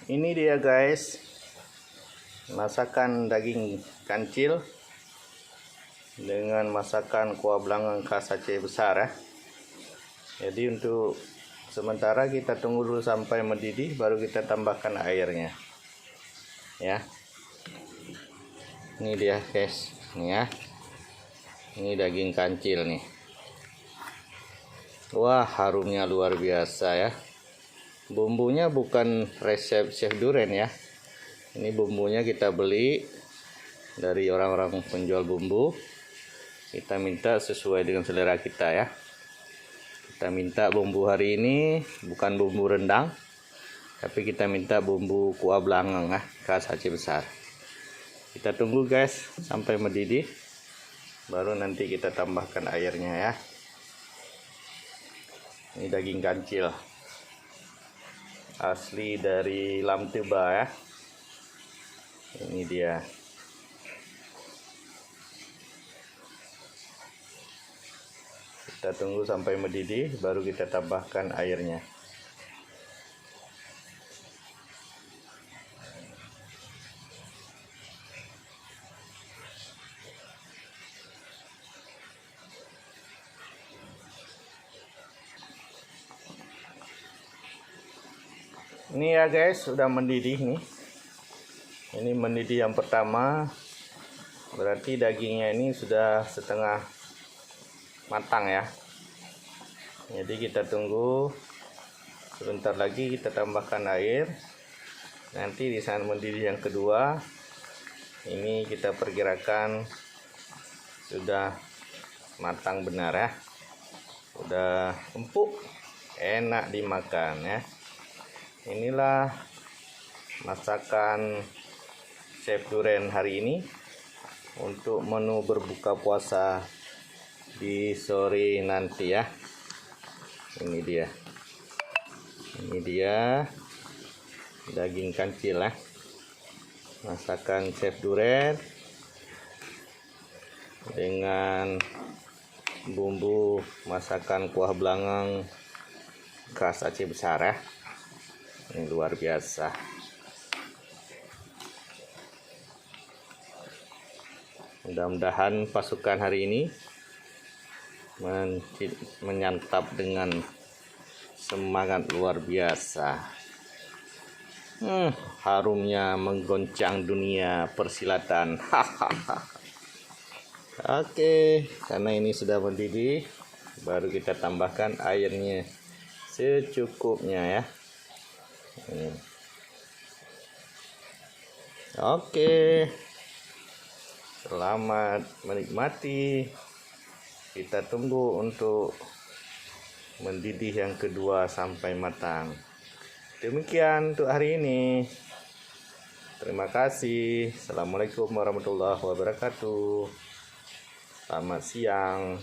Ini dia guys, masakan daging kancil dengan masakan kuah belangang khas Aceh besar ya. Jadi untuk sementara kita tunggu dulu sampai mendidih, baru kita tambahkan airnya ya. Ini dia guys, nih ya, ini daging kancil nih. Wah, harumnya luar biasa ya. Bumbunya bukan resep Chef Duren ya. Ini bumbunya kita beli dari orang-orang penjual bumbu. Kita minta sesuai dengan selera kita ya. Kita minta bumbu hari ini bukan bumbu rendang, tapi kita minta bumbu kuah belangang ya, khas Aceh besar. Kita tunggu guys sampai mendidih, baru nanti kita tambahkan airnya ya. Ini daging kancil asli dari Lam Toba ya. Ini dia. Kita tunggu sampai mendidih, baru kita tambahkan airnya. Ini ya guys, sudah mendidih nih. Ini mendidih yang pertama, berarti dagingnya ini sudah setengah matang ya. Jadi kita tunggu sebentar lagi, kita tambahkan air. Nanti di saat mendidih yang kedua, ini kita perkirakan sudah matang benar ya. Udah empuk, enak dimakan ya. Inilah masakan Chef Duren hari ini untuk menu berbuka puasa di sore nanti ya. Ini dia. Ini dia daging kancil ya. Masakan Chef Duren dengan bumbu masakan kuah belangang khas Aceh besar ya. Ini luar biasa. Mudah-mudahan pasukan hari ini menyantap dengan semangat luar biasa. Harumnya menggoncang dunia persilatan. Oke, karena ini sudah mendidih, baru kita tambahkan airnya secukupnya ya. Oke, selamat menikmati. Kita tunggu untuk mendidih yang kedua sampai matang. Demikian untuk hari ini. Terima kasih. Assalamualaikum warahmatullahi wabarakatuh. Selamat siang.